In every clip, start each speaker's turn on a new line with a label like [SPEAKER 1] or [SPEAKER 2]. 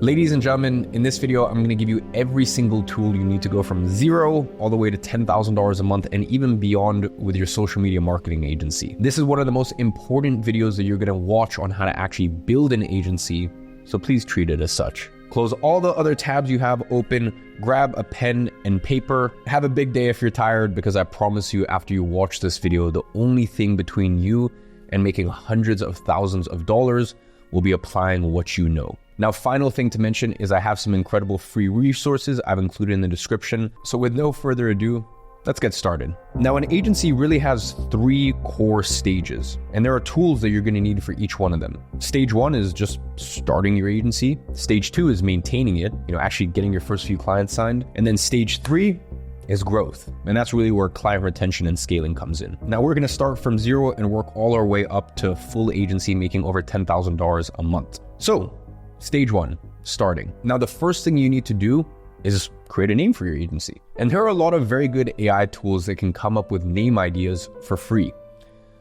[SPEAKER 1] Ladies and gentlemen, in this video, I'm going to give you every single tool you need to go from zero all the way to $10,000 a month and even beyond with your social media marketing agency. This is one of the most important videos that you're going to watch on how to actually build an agency, so please treat it as such. Close all the other tabs you have open, grab a pen and paper. Have a big day if you're tired, because I promise you after you watch this video, the only thing between you and making hundreds of thousands of dollars will be applying what you know. Now, final thing to mention is I have some incredible free resources I've included in the description. So with no further ado, let's get started. Now, an agency really has three core stages, and there are tools that you're going to need for each one of them. Stage one is just starting your agency. Stage two is maintaining it, actually getting your first few clients signed. And then stage three is growth. And that's really where client retention and scaling comes in. Now, we're going to start from zero and work all our way up to full agency making over $10,000 a month. So stage one, starting. Now, the first thing you need to do is create a name for your agency. And there are a lot of very good AI tools that can come up with name ideas for free,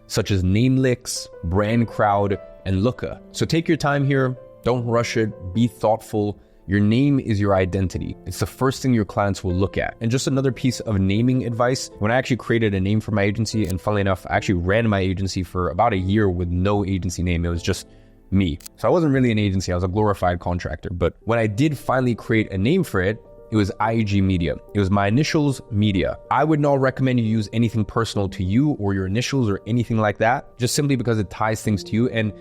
[SPEAKER 1] such as Namelix, BrandCrowd, and Looka. So take your time here, don't rush it, be thoughtful. Your name is your identity. It's the first thing your clients will look at. And just another piece of naming advice, when I actually created a name for my agency, and funnily enough, I actually ran my agency for about a year with no agency name. It was just me. So I wasn't really an agency, I was a glorified contractor. But when I did finally create a name for it, it was IEG Media. It was my initials, Media. I would not recommend you use anything personal to you or your initials or anything like that, just simply because it ties things to you. And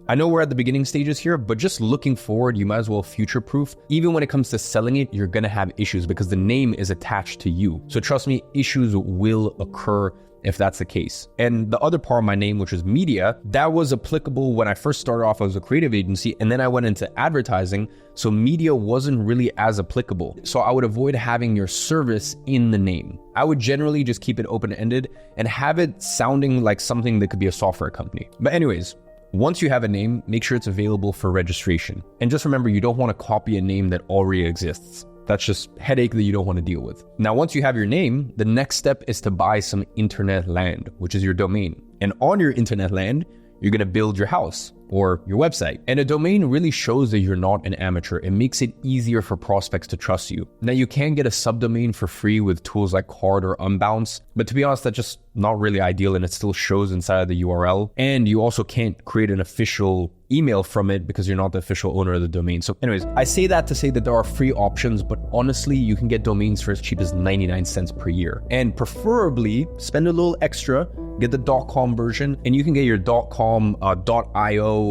[SPEAKER 1] I know we're at the beginning stages here, but just looking forward, you might as well future-proof. Even when it comes to selling it, you're gonna have issues because the name is attached to you. So trust me, issues will occur if that's the case. And the other part of my name, which is Media, that was applicable when I first started off as a creative agency, and then I went into advertising, so Media wasn't really as applicable. So I would avoid having your service in the name. I would generally just keep it open-ended and have it sounding like something that could be a software company. But anyways, once you have a name, make sure it's available for registration. And just remember, you don't want to copy a name that already exists. That's just headache that you don't want to deal with. Now, once you have your name, the next step is to buy some internet land, which is your domain. And on your internet land, you're going to build your house or your website. And a domain really shows that you're not an amateur. It makes it easier for prospects to trust you. Now, you can get a subdomain for free with tools like Card or Unbounce, but to be honest, that's just not really ideal, and it still shows inside of the URL. And you also can't create an official email from it because you're not the official owner of the domain. So anyways, I say that to say that there are free options, but honestly, you can get domains for as cheap as 99 cents per year. And preferably spend a little extra, get the .com version, and you can get your .com, .io,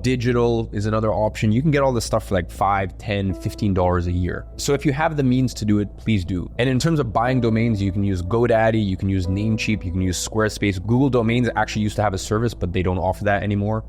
[SPEAKER 1] .digital is another option. You can get all this stuff for like $5, $10, $15 a year. So if you have the means to do it, please do. And in terms of buying domains, you can use GoDaddy, you can use Namecheap, you can use Squarespace. Google Domains actually used to have a service, but they don't offer that anymore.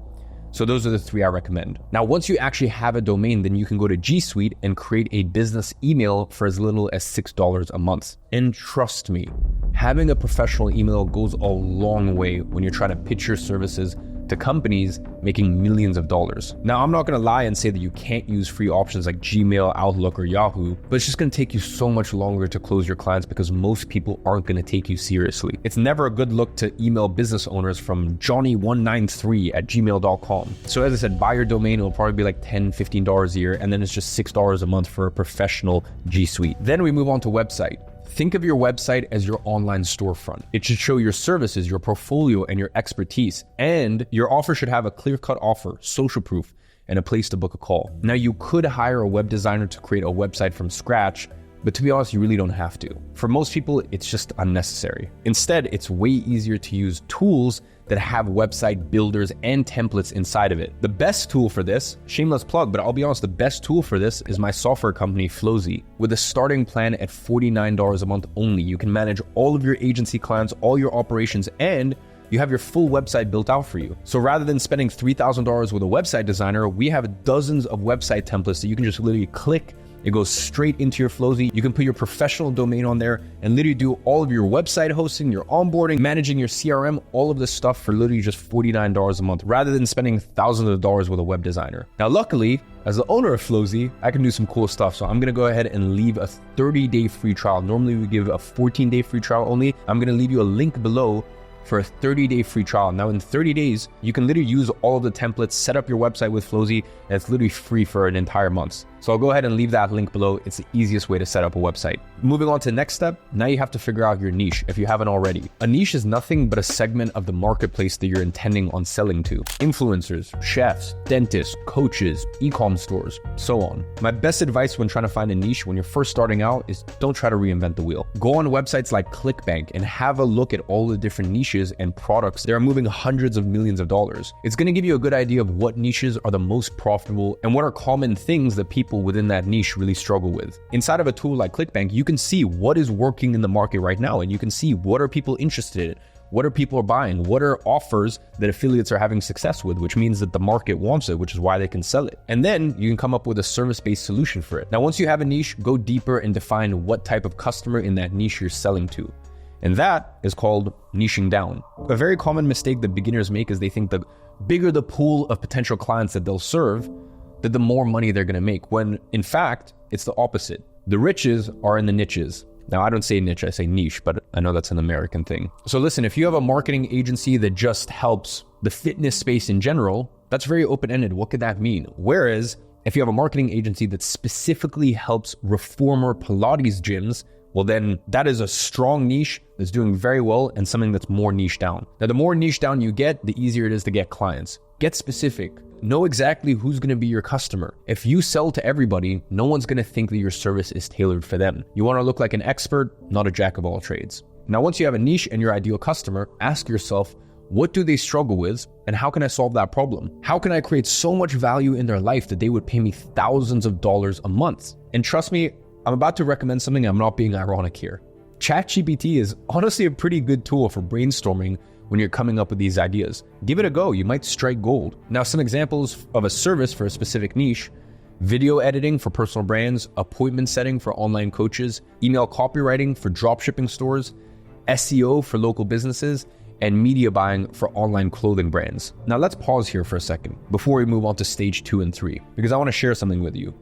[SPEAKER 1] So those are the three I recommend. Now, once you actually have a domain, then you can go to G Suite and create a business email for as little as $6 a month. And trust me, having a professional email goes a long way when you're trying to pitch your services to companies making millions of dollars. Now, I'm not gonna lie and say that you can't use free options like Gmail, Outlook, or Yahoo, but it's just gonna take you so much longer to close your clients because most people aren't gonna take you seriously. It's never a good look to email business owners from johnny193@gmail.com. So as I said, buy your domain, it'll probably be like $10, $15 a year, and then it's just $6 a month for a professional G Suite. Then we move on to website. Think of your website as your online storefront. It should show your services, your portfolio, and your expertise. And your offer should have a clear-cut offer, social proof, and a place to book a call. Now, you could hire a web designer to create a website from scratch, but to be honest, you really don't have to. For most people, it's just unnecessary. Instead, it's way easier to use tools that have website builders and templates inside of it. The best tool for this, shameless plug, but I'll be honest, the best tool for this is my software company, Flowzy. With a starting plan at $49 a month only, you can manage all of your agency clients, all your operations, and you have your full website built out for you. So rather than spending $3,000 with a website designer, we have dozens of website templates that you can just literally click. It goes straight into your Flowzy. You can put your professional domain on there and literally do all of your website hosting, your onboarding, managing your CRM, all of this stuff for literally just $49 a month, rather than spending thousands of dollars with a web designer. Now, luckily, as the owner of Flowzy, I can do some cool stuff. So I'm gonna go ahead and leave a 30-day free trial. Normally we give a 14-day free trial only. I'm gonna leave you a link below for a 30-day free trial. Now in 30 days, you can literally use all of the templates, set up your website with Flowzy, and it's literally free for an entire month. So I'll go ahead and leave that link below. It's the easiest way to set up a website. Moving on to the next step, now you have to figure out your niche if you haven't already. A niche is nothing but a segment of the marketplace that you're intending on selling to. Influencers, chefs, dentists, coaches, e-com stores, so on. My best advice when trying to find a niche when you're first starting out is don't try to reinvent the wheel. Go on websites like ClickBank and have a look at all the different niches and products that are moving hundreds of millions of dollars. It's going to give you a good idea of what niches are the most profitable and what are common things that people within that niche really struggle with. Inside of a tool like ClickBank, you can see what is working in the market right now, and you can see what are people interested in, what are people buying, what are offers that affiliates are having success with, which means that the market wants it, which is why they can sell it. And then you can come up with a service-based solution for it. Now, once you have a niche, go deeper and define what type of customer in that niche you're selling to. And that is called niching down. A very common mistake that beginners make is they think the bigger the pool of potential clients that they'll serve, that the more money they're going to make, when in fact, it's the opposite. The riches are in the niches. Now, I don't say niche, I say niche, but I know that's an American thing. So listen, if you have a marketing agency that just helps the fitness space in general, that's very open-ended. What could that mean? Whereas if you have a marketing agency that specifically helps reformer Pilates gyms, well, then that is a strong niche that's doing very well and something that's more niche down. Now, the more niche down you get, the easier it is to get clients. Get specific. Know exactly who's going to be your customer. If you sell to everybody, no one's going to think that your service is tailored for them. You want to look like an expert, not a jack of all trades. Now, once you have a niche and your ideal customer, ask yourself, what do they struggle with and how can I solve that problem? How can I create so much value in their life that they would pay me thousands of dollars a month? And trust me, I'm about to recommend something. I'm not being ironic here. ChatGPT is honestly a pretty good tool for brainstorming when you're coming up with these ideas. Give it a go. You might strike gold. Now, some examples of a service for a specific niche: video editing for personal brands, appointment setting for online coaches, email copywriting for dropshipping stores, SEO for local businesses, and media buying for online clothing brands. Now, let's pause here for a second before we move on to stage 2 and 3, because I want to share something with you.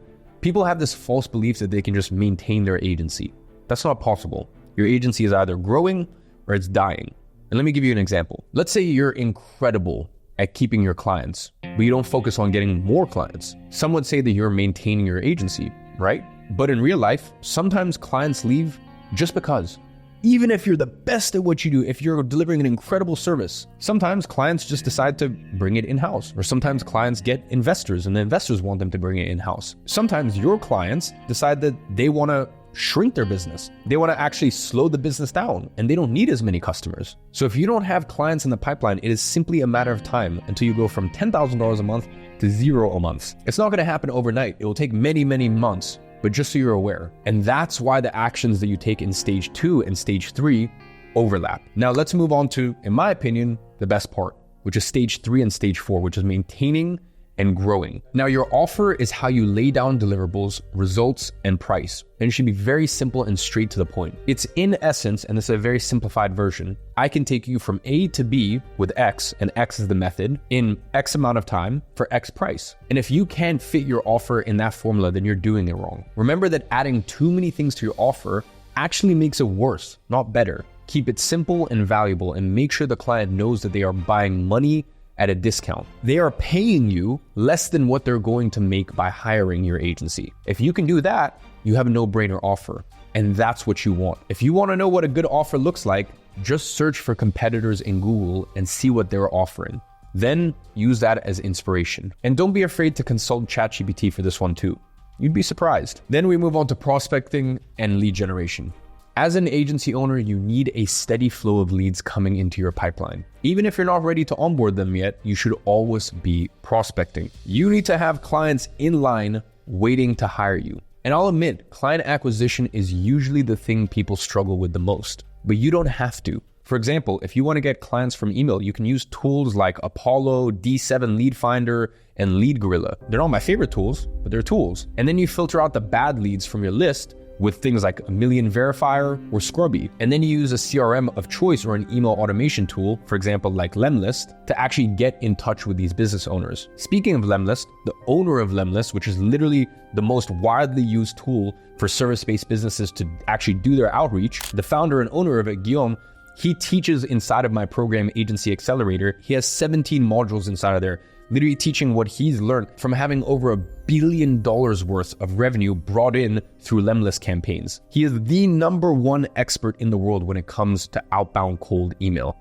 [SPEAKER 1] People have this false belief that they can just maintain their agency. That's not possible. Your agency is either growing or it's dying. And let me give you an example. Let's say you're incredible at keeping your clients, but you don't focus on getting more clients. Some would say that you're maintaining your agency, right? But in real life, sometimes clients leave just because. Even if you're the best at what you do, if you're delivering an incredible service, sometimes clients just decide to bring it in-house. Or sometimes clients get investors and the investors want them to bring it in-house. Sometimes your clients decide that they want to shrink their business. They want to actually slow the business down and they don't need as many customers. So if you don't have clients in the pipeline, it is simply a matter of time until you go from $10,000 a month to $0 a month. It's not going to happen overnight. It will take many, many months, but just so you're aware. And that's why the actions that you take in stage 2 and stage 3 overlap. Now let's move on to, in my opinion, the best part, which is stage 3 and stage 4, which is maintaining and growing. Now, your offer is how you lay down deliverables, results, and price. And it should be very simple and straight to the point. It's in essence, and this is a very simplified version, I can take you from A to B with X, and X is the method, in X amount of time for X price. And if you can't fit your offer in that formula, then you're doing it wrong. Remember that adding too many things to your offer actually makes it worse, not better. Keep it simple and valuable, and make sure the client knows that they are buying money at a discount. They are paying you less than what they're going to make by hiring your agency. If you can do that, you have a no-brainer offer. And that's what you want. If you want to know what a good offer looks like, just search for competitors in Google and see what they're offering. Then use that as inspiration. And don't be afraid to consult ChatGPT for this one too. You'd be surprised. Then we move on to prospecting and lead generation. As an agency owner, you need a steady flow of leads coming into your pipeline. Even if you're not ready to onboard them yet, you should always be prospecting. You need to have clients in line waiting to hire you. And I'll admit, client acquisition is usually the thing people struggle with the most, but you don't have to. For example, if you want to get clients from email, you can use tools like Apollo, D7 Lead Finder, and Lead Gorilla. They're not my favorite tools, but they're tools. And then you filter out the bad leads from your list with things like a Million Verifier or Scrubby. And then you use a CRM of choice or an email automation tool, for example, like Lemlist, to actually get in touch with these business owners. Speaking of Lemlist, the owner of Lemlist, which is literally the most widely used tool for service-based businesses to actually do their outreach, the founder and owner of it, Guillaume, He teaches inside of my program, Agency Accelerator. He has 17 modules inside of there, literally teaching what he's learned from having over $1 billion worth of revenue brought in through Lemlist campaigns. He is the #1 expert in the world when it comes to outbound cold email.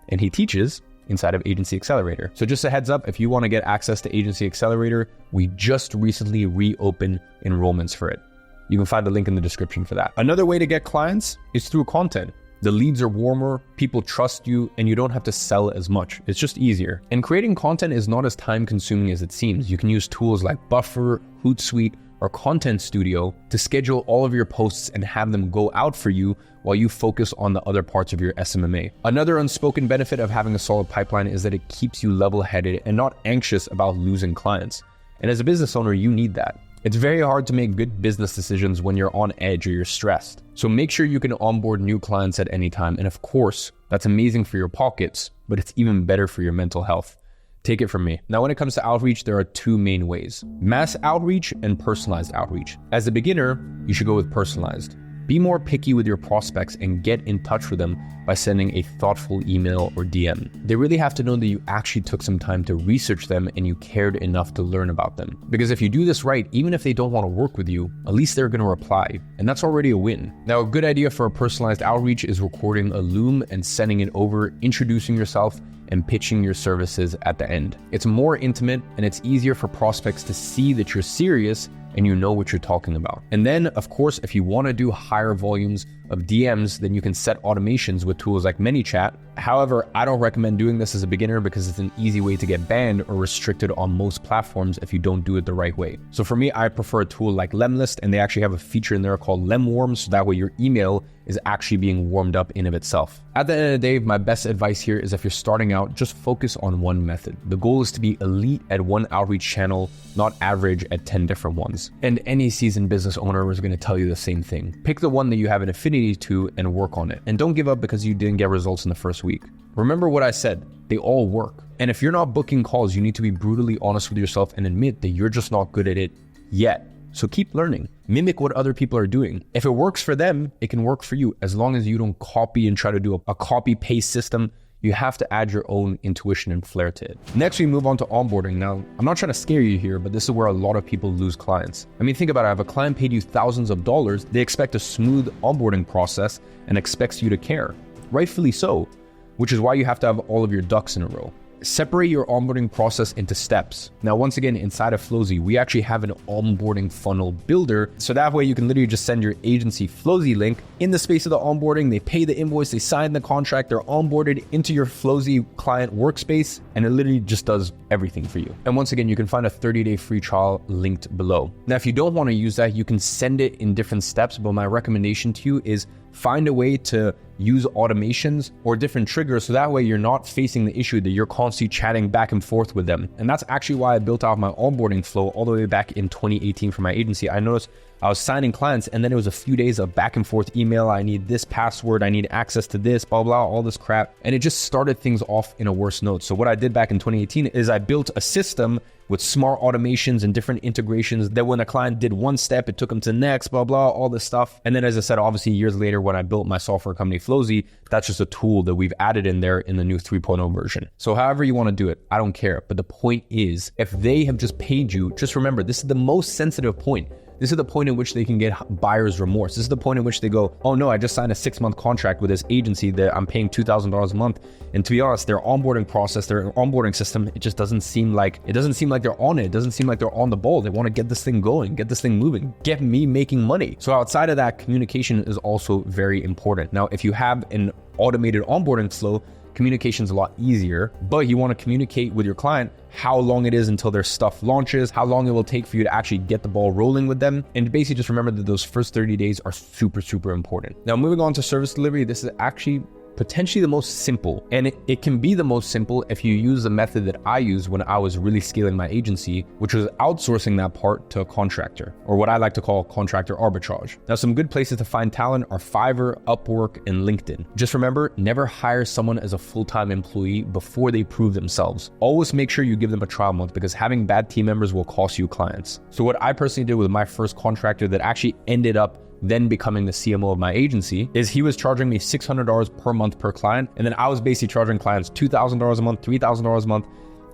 [SPEAKER 1] And he teaches inside of Agency Accelerator. So just a heads up, if you want to get access to Agency Accelerator, we just recently reopened enrollments for it. You can find the link in the description for that. Another way to get clients is through content. The leads are warmer, people trust you, and you don't have to sell as much. It's just easier. And creating content is not as time consuming as it seems. You can use tools like Buffer, Hootsuite, or Content Studio to schedule all of your posts and have them go out for you while you focus on the other parts of your SMMA. Another unspoken benefit of having a solid pipeline is that it keeps you level-headed and not anxious about losing clients. And as a business owner, you need that. It's very hard to make good business decisions when you're on edge or you're stressed. So make sure you can onboard new clients at any time. And of course, that's amazing for your pockets, but it's even better for your mental health. Take it from me. Now, when it comes to outreach, there are two main ways: mass outreach and personalized outreach. As a beginner, you should go with personalized. Be more picky with your prospects and get in touch with them by sending a thoughtful email or DM. They really have to know that you actually took some time to research them and you cared enough to learn about them. Because if you do this right, even if they don't want to work with you, at least they're going to reply. And that's already a win. Now, a good idea for a personalized outreach is recording a Loom and sending it over, introducing yourself, and pitching your services at the end. It's more intimate and it's easier for prospects to see that you're serious and you know what you're talking about. And then, of course, if you want to do higher volumes of DMs, then you can set automations with tools like ManyChat. However, I don't recommend doing this as a beginner because it's an easy way to get banned or restricted on most platforms if you don't do it the right way. So for me, I prefer a tool like Lemlist, and they actually have a feature in there called Lemwarm, so that way your email is actually being warmed up in of itself. At the end of the day, my best advice here is if you're starting out, just focus on one method. The goal is to be elite at one outreach channel, not average at 10 different ones. And any seasoned business owner is going to tell you the same thing. Pick the one that you have an affinity to and work on it. And don't give up because you didn't get results in the first week. Remember what I said, they all work. And if you're not booking calls, you need to be brutally honest with yourself and admit that you're just not good at it yet. So keep learning. Mimic what other people are doing. If it works for them, it can work for you, as long as you don't copy and try to do a copy-paste system. You have to add your own intuition and flair to it. Next, we move on to onboarding. Now, I'm not trying to scare you here, but this is where a lot of people lose clients. I mean, think about it. If a client paid you thousands of dollars, they expect a smooth onboarding process and expects you to care. Rightfully so, which is why you have to have all of your ducks in a row. Separate your onboarding process into steps. Now, once again, inside of Flowzy, we actually have an onboarding funnel builder. So that way you can literally just send your agency Flowzy link in the space of the onboarding. They pay the invoice, they sign the contract, they're onboarded into your Flowzy client workspace, and it literally just does everything for you. And once again, you can find a 30-day free trial linked below. Now, if you don't want to use that, you can send it in different steps, but my recommendation to you is find a way to use automations or different triggers, so that way you're not facing the issue that you're constantly chatting back and forth with them. And that's actually why I built out my onboarding flow all the way back in 2018 for my agency. I noticed I was signing clients and then it was a few days of back and forth email. I need this password, I need access to this, blah, blah, all this crap. And it just started things off in a worse note. So what I did back in 2018 is I built a system with smart automations and different integrations that when a client did one step, it took them to the next, blah, blah, all this stuff. And then, as I said, obviously years later, when I built my software company Flowzy, that's just a tool that we've added in there in the new 3.0 version. So however you want to do it, I don't care. But the point is, if they have just paid you, just remember, this is the most sensitive point. This is the point in which they can get buyer's remorse. This is the point in which they go, oh no, I just signed a 6-month contract with this agency that I'm paying $2,000 a month. And to be honest, their onboarding process, their onboarding system, it just doesn't seem like they're on it. It doesn't seem like they're on the ball. They want to get this thing going, get this thing moving, get me making money. So outside of that, communication is also very important. Now, if you have an automated onboarding flow, communication is a lot easier, but you want to communicate with your client how long it is until their stuff launches, how long it will take for you to actually get the ball rolling with them. And basically just remember that those first 30 days are super, super important. Now, moving on to service delivery, this is actually potentially the most simple, and it can be the most simple if you use the method that I used when I was really scaling my agency, which was outsourcing that part to a contractor, or what I like to call contractor arbitrage. Now, some good places to find talent are Fiverr, Upwork, and LinkedIn. Just remember, never hire someone as a full-time employee before they prove themselves. Always make sure you give them a trial month, because having bad team members will cost you clients. So what I personally did with my first contractor that actually ended up then becoming the CMO of my agency, is he was charging me $600 per month per client. And then I was basically charging clients $2,000 a month, $3,000 a month.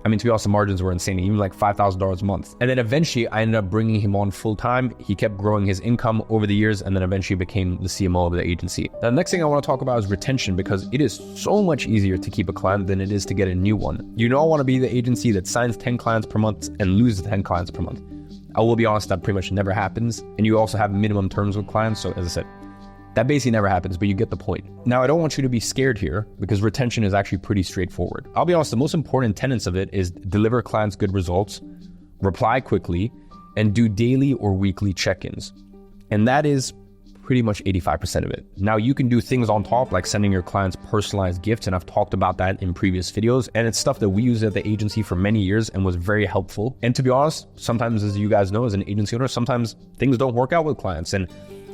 [SPEAKER 1] I mean, to be honest, the margins were insane, even like $5,000 a month. And then eventually I ended up bringing him on full time. He kept growing his income over the years and then eventually became the CMO of the agency. Now, the next thing I want to talk about is retention, because it is so much easier to keep a client than it is to get a new one. You don't want to be the agency that signs 10 clients per month and loses 10 clients per month. I will be honest, that pretty much never happens. And you also have minimum terms with clients. So as I said, that basically never happens, but you get the point. Now, I don't want you to be scared here because retention is actually pretty straightforward. I'll be honest, the most important tenets of it is deliver clients good results, reply quickly, and do daily or weekly check-ins. And that is pretty much 85% of it. Now, you can do things on top like sending your clients personalized gifts, and I've talked about that in previous videos, and it's stuff that we use at the agency for many years and was very helpful. And to be honest, sometimes, as you guys know, as an agency owner, sometimes things don't work out with clients, and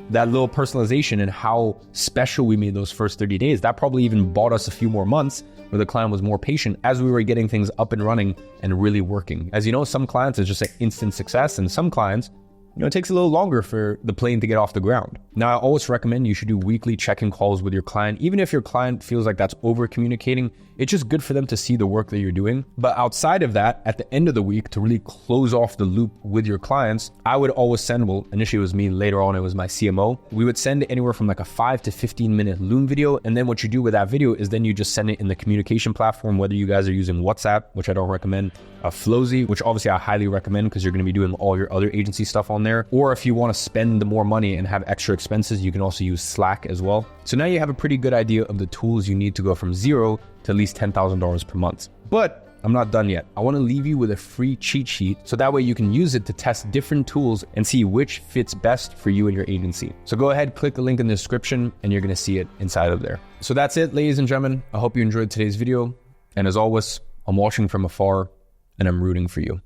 [SPEAKER 1] that little personalization and how special we made those first 30 days, that probably even bought us a few more months where the client was more patient as we were getting things up and running and really working. As you know, some clients it's just an instant success, and some clients, it takes a little longer for the plane to get off the ground. Now, I always recommend you should do weekly check-in calls with your client. Even if your client feels like that's over communicating, it's just good for them to see the work that you're doing. But outside of that, at the end of the week, to really close off the loop with your clients, I would always send, well, initially it was me, later on it was my CMO. We would send anywhere from like a 5 to 15 minute Loom video. And then what you do with that video is then you just send it in the communication platform, whether you guys are using WhatsApp, which I don't recommend, Flowzy, which obviously I highly recommend because you're going to be doing all your other agency stuff on there. Or if you want to spend more money and have extra expenses, you can also use Slack as well. So now you have a pretty good idea of the tools you need to go from zero to at least $10,000 per month. But I'm not done yet. I want to leave you with a free cheat sheet so that way you can use it to test different tools and see which fits best for you and your agency. So go ahead, click the link in the description and you're going to see it inside of there. So that's it, ladies and gentlemen. I hope you enjoyed today's video. And as always, I'm watching from afar and I'm rooting for you.